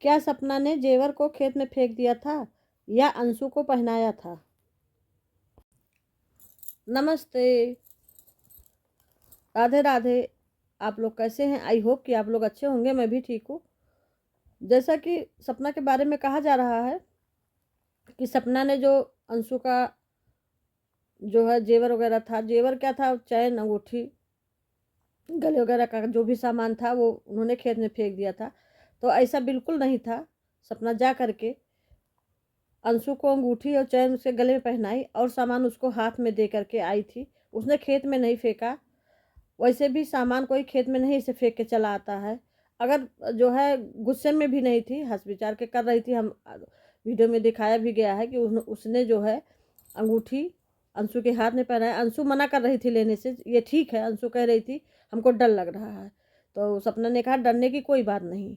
क्या सपना ने जेवर को खेत में फेंक दिया था या अंशु को पहनाया था? नमस्ते, राधे राधे। आप लोग कैसे हैं? आई होप कि आप लोग अच्छे होंगे। मैं भी ठीक हूँ। जैसा कि सपना के बारे में कहा जा रहा है कि सपना ने जो अंशु का जो है जेवर वगैरह था, जेवर क्या था, चैन, अंगूठी, गले वगैरह का जो भी सामान था वो उन्होंने खेत में फेंक दिया था। तो ऐसा बिल्कुल नहीं था। सपना जा करके अंशु को अंगूठी और चैन उसके गले में पहनाई और सामान उसको हाथ में दे करके आई थी। उसने खेत में नहीं फेंका। वैसे भी सामान कोई खेत में नहीं इसे फेंक के चला आता है। अगर जो है गुस्से में भी नहीं थी, हंस विचार के कर रही थी। हम वीडियो में दिखाया भी गया है कि उसने जो है अंगूठी अंशु के हाथ में पहनाया। अंशु मना कर रही थी लेने से, ये ठीक है। अंशु कह रही थी हमको डर लग रहा है, तो सपना ने कहा डरने की कोई बात नहीं,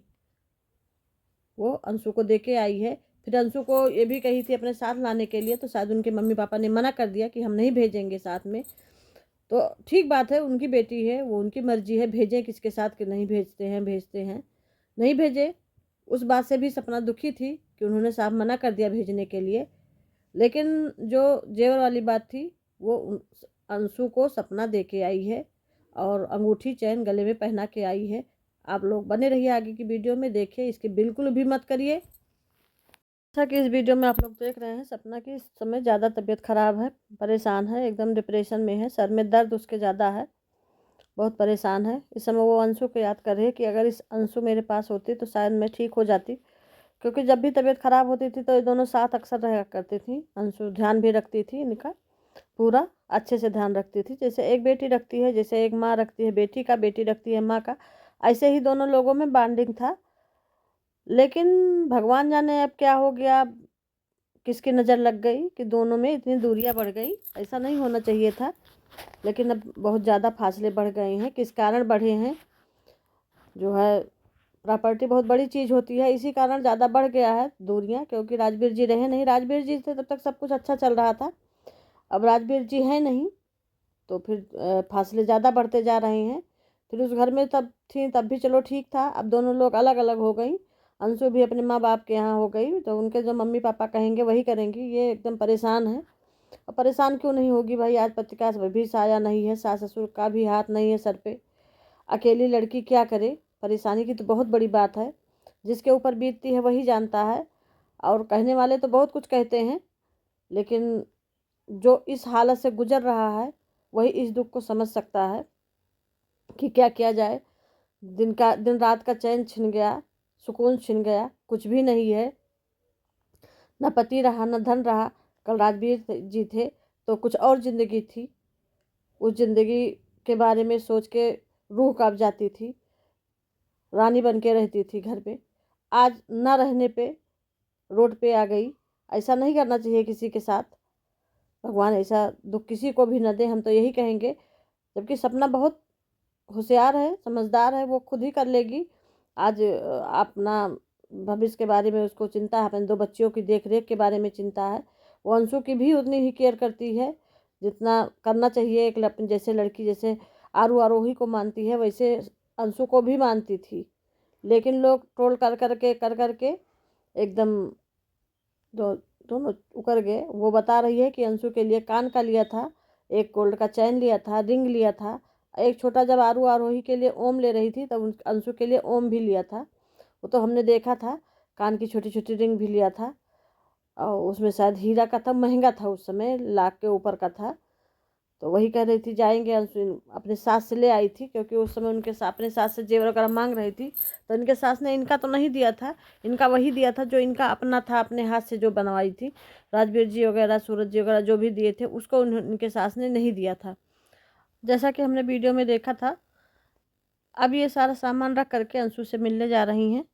वो अंशु को दे के आई है। फिर अंशु को ये भी कही थी अपने साथ लाने के लिए, तो शायद उनके मम्मी पापा ने मना कर दिया कि हम नहीं भेजेंगे साथ में। तो ठीक बात है, उनकी बेटी है, वो उनकी मर्जी है, भेजें किसके साथ कि नहीं भेजते हैं, भेजते हैं नहीं भेजे। उस बात से भी सपना दुखी थी कि उन्होंने साफ मना कर दिया भेजने के लिए। लेकिन जो जेवर वाली बात थी वो अंशु को सपना दे के आई है और अंगूठी चैन गले में पहना के आई है। आप लोग बने रहिए आगे की वीडियो में, देखिए, इसकी बिल्कुल भी मत करिए। जैसा कि इस वीडियो में आप लोग देख रहे हैं, सपना की इस समय ज़्यादा तबीयत खराब है, परेशान है, एकदम डिप्रेशन में है, सर में दर्द उसके ज़्यादा है, बहुत परेशान है। इस समय वो अंशु को याद कर रही है कि अगर इस अंशु मेरे पास होती तो शायद मैं ठीक हो जाती। क्योंकि जब भी तबीयत खराब होती थी तो ये दोनों साथ अक्सर रहा करती थी। अंशु ध्यान भी रखती थी इनका, पूरा अच्छे से ध्यान रखती थी, जैसे एक बेटी रखती है, जैसे एक माँ रखती है बेटी का, बेटी रखती है माँ का। ऐसे ही दोनों लोगों में बॉन्डिंग था। लेकिन भगवान जाने अब क्या हो गया, किसकी नज़र लग गई कि दोनों में इतनी दूरियां बढ़ गई। ऐसा नहीं होना चाहिए था, लेकिन अब बहुत ज़्यादा फासले बढ़ गए हैं। किस कारण बढ़े हैं, जो है प्रॉपर्टी बहुत बड़ी चीज़ होती है, इसी कारण ज़्यादा बढ़ गया है दूरियां। क्योंकि राजवीर जी रहे नहीं, राजवीर जी थे तब तक सब कुछ अच्छा चल रहा था। अब राजवीर जी हैं नहीं तो फिर फासले ज़्यादा बढ़ते जा रहे हैं। फिर उस घर में तब थी तब भी चलो ठीक था, अब दोनों लोग अलग अलग हो गई। अंशु भी अपने माँ बाप के यहाँ हो गई, तो उनके जो मम्मी पापा कहेंगे वही करेंगी। ये एकदम परेशान है। और परेशान क्यों नहीं होगी भाई, आज पति का भी साया नहीं है, सास ससुर का भी हाथ नहीं है सर पे। अकेली लड़की क्या करे, परेशानी की तो बहुत बड़ी बात है। जिसके ऊपर बीतती है वही जानता है। और कहने वाले तो बहुत कुछ कहते हैं, लेकिन जो इस हालत से गुजर रहा है वही इस दुख को समझ सकता है कि क्या किया जाए। दिन रात का चैन छिन गया, सुकून छिन गया, कुछ भी नहीं है। न पति रहा, न धन रहा। कल राजवीर जी थे तो कुछ और ज़िंदगी थी। उस ज़िंदगी के बारे में सोच के रूह कांप जाती थी, रानी बन के रहती थी घर पे। आज न रहने पे रोड पे आ गई। ऐसा नहीं करना चाहिए किसी के साथ। भगवान ऐसा दुख किसी को भी न दे, हम तो यही कहेंगे। जबकि सपना बहुत होशियार है, समझदार है, वो खुद ही कर लेगी। आज अपना भविष्य के बारे में उसको चिंता है, अपने दो बच्चियों की देख रेख के बारे में चिंता है। वो अंशु की भी उतनी ही केयर करती है जितना करना चाहिए। एक जैसे लड़की जैसे आरू आरोही को मानती है वैसे अंशु को भी मानती थी। लेकिन लोग ट्रोल कर करके एकदम दोनों उकर गए। वो बता रही है कि अंशु के लिए कान का लिया था, एक गोल्ड का चैन लिया था, रिंग लिया था। एक छोटा जब आरू आरोही के लिए ओम ले रही थी तब अंशु के लिए ओम भी लिया था। वो तो हमने देखा था। कान की छोटी छोटी रिंग भी लिया था और उसमें शायद हीरा का था, महंगा था, उस समय लाख के ऊपर का था। तो वही कह रही थी जाएंगे। अंशु अपने सास से ले आई थी, क्योंकि उस समय उनके अपने सास से जेवर वगैरह मांग रही थी। तो इनके सास ने इनका तो नहीं दिया था, इनका वही दिया था जो इनका अपना था, अपने हाथ से जो बनवाई थी। राजवीर जी वगैरह, सूरज जी वगैरह जो भी दिए थे उसको इनके सास ने नहीं दिया था, जैसा कि हमने वीडियो में देखा था। अब ये सारा सामान रख करके अंशु से मिलने जा रही हैं।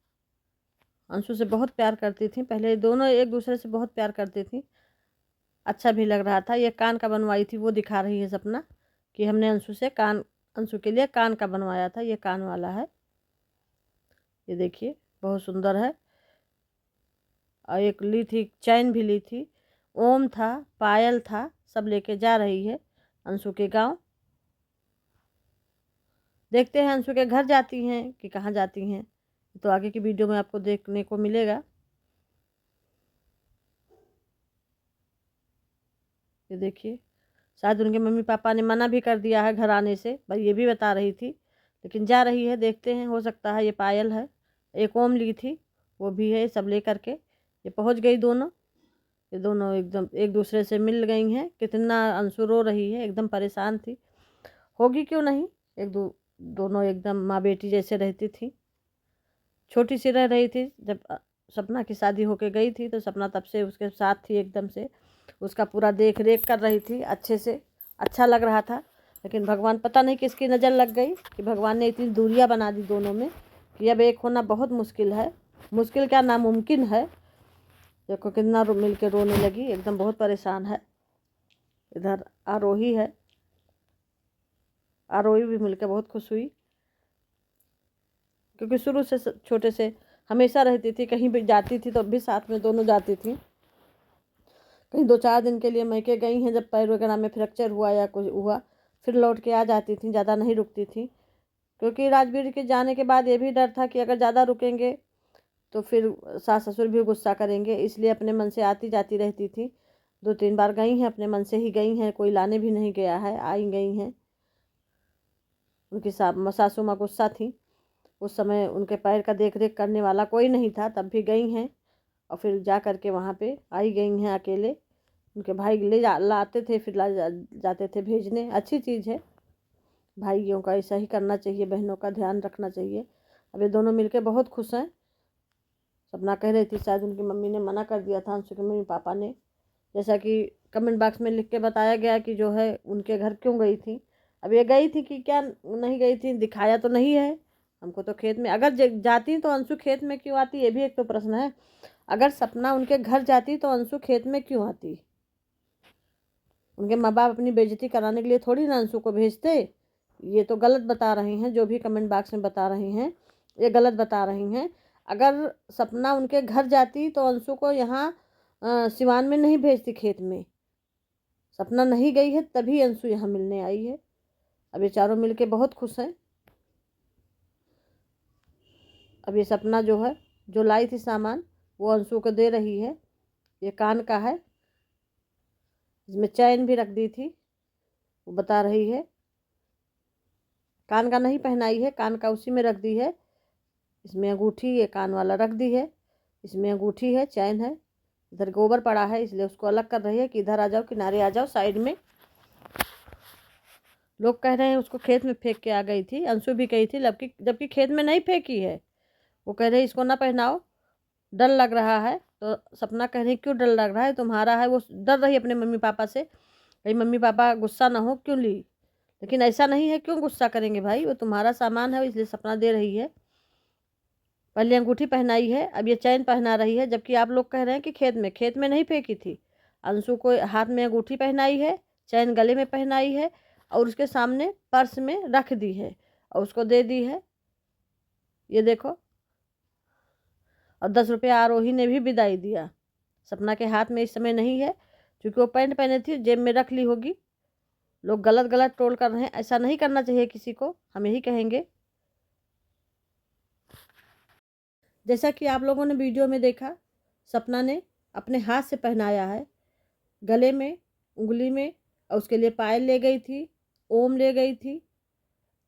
अंशु से बहुत प्यार करती थी पहले, दोनों एक दूसरे से बहुत प्यार करती थी। अच्छा भी लग रहा था। ये कान का बनवाई थी वो दिखा रही है सपना कि हमने अंशु से कान, अंशु के लिए कान का बनवाया था। ये कान वाला है, ये देखिए बहुत सुंदर है। और एक ली थी, चैन भी ली थी, ओम था, पायल था, सब लेके जा रही है अंशु के गांव। देखते हैं अंशु के घर जाती हैं कि कहाँ जाती हैं। तो आगे की वीडियो में आपको देखने को मिलेगा। ये देखिए, शायद उनके मम्मी पापा ने मना भी कर दिया है घर आने से, भाई ये भी बता रही थी, लेकिन जा रही है। देखते हैं, हो सकता है ये पायल है, एक ओम ली थी वो भी है। सब ले करके ये पहुंच गई दोनों। ये दोनों एकदम एक दूसरे से मिल गई हैं। कितना अंशु रो रही है, एकदम परेशान थी, होगी क्यों नहीं। दोनों एकदम माँ बेटी जैसे रहती थी। छोटी सी रह रही थी जब सपना की शादी होके गई थी, तो सपना तब से उसके साथ थी एकदम से, उसका पूरा देख रेख कर रही थी अच्छे से, अच्छा लग रहा था। लेकिन भगवान पता नहीं किसकी नज़र लग गई कि भगवान ने इतनी दूरियां बना दी दोनों में कि अब एक होना बहुत मुश्किल है। मुश्किल क्या, नामुमकिन है। देखो कितना मिल के रोने लगी, एकदम बहुत परेशान है। इधर आरोही है, आरोही भी मिलकर बहुत खुश हुई, क्योंकि शुरू से छोटे से हमेशा रहती थी, कहीं भी जाती थी तो भी साथ में दोनों जाती थी। कहीं 2-4 दिन के लिए मैके गई हैं, जब पैर वगैरह में फ्रैक्चर हुआ या कुछ हुआ, फिर लौट के आ जाती थी, ज़्यादा नहीं रुकती थी। क्योंकि राजवीर के जाने के बाद ये भी डर था कि अगर ज़्यादा रुकेंगे तो फिर सास ससुर भी गुस्सा करेंगे, इसलिए अपने मन से आती जाती रहती थी। 2-3 बार गई हैं, अपने मन से ही गई हैं, कोई लाने भी नहीं गया है, आई गई हैं। उनकी सासू माँ गुस्सा थी, उस समय उनके पैर का देख रेख करने वाला कोई नहीं था, तब भी गई हैं। और फिर जा कर के वहाँ पे आई गई हैं अकेले। उनके भाई लाते थे, फिर जाते थे भेजने। अच्छी चीज़ है, भाइयों का ऐसा ही करना चाहिए, बहनों का ध्यान रखना चाहिए। अब ये दोनों मिलके बहुत खुश हैं। सपना कह रही थी शायद उनकी मम्मी ने मना कर दिया था, अंशु के मम्मी पापा ने, जैसा कि कमेंट बॉक्स में लिख के बताया गया कि जो है उनके घर क्यों गई थी। अब ये गई थी कि क्या नहीं गई थी, दिखाया तो नहीं है हमको। तो खेत में अगर जाती तो अंशु खेत में क्यों आती, ये भी एक तो प्रश्न है। अगर सपना उनके घर जाती तो अंशु खेत में क्यों आती। उनके माँ बाप अपनी बेइज्जती कराने के लिए थोड़ी ना अंशु को भेजते। ये तो गलत बता रही हैं, जो भी कमेंट बॉक्स में बता रही हैं ये गलत बता रही हैं। अगर सपना उनके घर जाती तो अंशु को यहाँ सिवान में नहीं भेजती, खेत में। सपना नहीं गई है तभी अंशु यहाँ मिलने आई है। अब ये चारों मिलके बहुत खुश हैं। अब ये सपना जो है, जो लाई थी सामान, वो अंशु को दे रही है। ये कान का है, इसमें चैन भी रख दी थी, वो बता रही है। कान का नहीं पहनाई है, कान का उसी में रख दी है। इसमें अंगूठी, ये कान वाला रख दी है, इसमें अंगूठी है, चैन है। इधर गोबर पड़ा है, इसलिए उसको अलग कर रही है कि इधर आ जाओ, किनारे आ जाओ, साइड में। लोग कह रहे हैं उसको खेत में फेंक के आ गई थी, अंशु भी गई थी, जबकि खेत में नहीं फेंकी है। वो कह रहे इसको ना पहनाओ, डर लग रहा है। तो सपना कह रही क्यों डर लग रहा है, तुम्हारा है। वो डर रही अपने मम्मी पापा से, भाई मम्मी पापा गुस्सा ना हो क्यों ली। लेकिन ऐसा नहीं है, क्यों गुस्सा करेंगे भाई, वो तुम्हारा सामान है, इसलिए सपना दे रही है। पहले अंगूठी पहनाई है, अब ये चैन पहना रही है, जबकि आप लोग कह रहे हैं कि खेत में नहीं फेंकी थी। अंशु को हाथ में अंगूठी पहनाई है, चैन गले में पहनाई है, और उसके सामने पर्स में रख दी है और उसको दे दी है। ये देखो, और 10 रुपया आरोही ने भी विदाई दिया। सपना के हाथ में इस समय नहीं है, क्योंकि वो पैंट पहने थी, जेब में रख ली होगी। लोग गलत गलत ट्रोल कर रहे हैं, ऐसा नहीं करना चाहिए किसी को, हम यही कहेंगे। जैसा कि आप लोगों ने वीडियो में देखा, सपना ने अपने हाथ से पहनाया है, गले में, उंगली में, और उसके लिए पायल ले गई थी, ओम ले गई थी,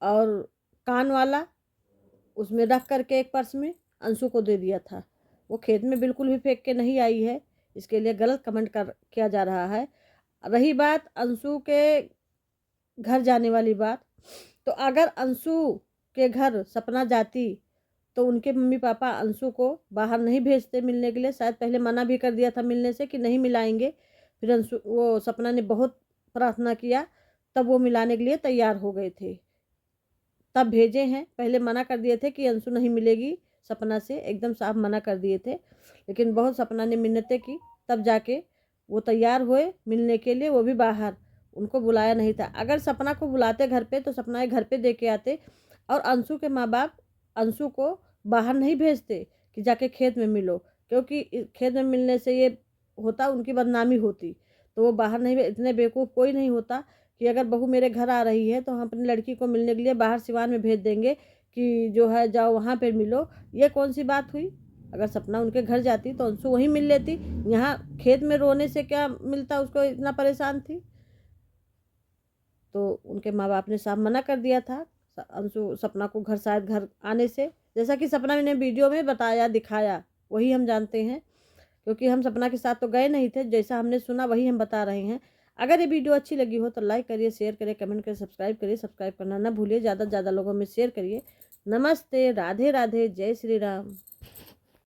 और कान वाला उसमें रख करके एक पर्स में अंशु को दे दिया था। वो खेत में बिल्कुल भी फेंक के नहीं आई है, इसके लिए गलत कमेंट किया जा रहा है। रही बात अंशु के घर जाने वाली बात, तो अगर अंशु के घर सपना जाती तो उनके मम्मी पापा अंशु को बाहर नहीं भेजते मिलने के लिए। शायद पहले मना भी कर दिया था मिलने से कि नहीं मिलाएंगे, फिर वो सपना ने बहुत प्रार्थना किया, तब वो मिलाने के लिए तैयार हो गए थे, तब भेजे हैं। पहले मना कर दिए थे कि अंशु नहीं मिलेगी सपना से, एकदम साफ मना कर दिए थे। लेकिन बहुत सपना ने मिन्नतें की, तब जाके वो तैयार हुए मिलने के लिए, वो भी बाहर, उनको बुलाया नहीं था। अगर सपना को बुलाते घर पे तो सपना घर पे दे के आते, और अंशु के माँ बाप अंशु को बाहर नहीं भेजते कि जाके खेत में मिलो, क्योंकि खेत में मिलने से ये होता उनकी बदनामी होती। तो वो बाहर नहीं, इतने बेवकूफ़ कोई नहीं होता कि अगर बहू मेरे घर आ रही है तो हम अपनी लड़की को मिलने के लिए बाहर सिवान में भेज देंगे कि जो है जाओ वहाँ पे मिलो, ये कौन सी बात हुई। अगर सपना उनके घर जाती तो अंशु वहीं मिल लेती, यहाँ खेत में रोने से क्या मिलता, उसको इतना परेशान थी। तो उनके माँ बाप ने साफ मना कर दिया था अंशु सपना को घर आने से, जैसा कि सपना ने वीडियो में बताया दिखाया वही हम जानते हैं, क्योंकि हम सपना के साथ तो गए नहीं थे, जैसा हमने सुना वही हम बता रहे हैं। अगर ये वीडियो अच्छी लगी हो तो लाइक करिए, शेयर करिए, कमेंट करिए, सब्सक्राइब करिए। सब्सक्राइब करना ना भूलिए, ज़्यादा से ज़्यादा लोगों में शेयर करिए। नमस्ते, राधे राधे, जय श्री राम।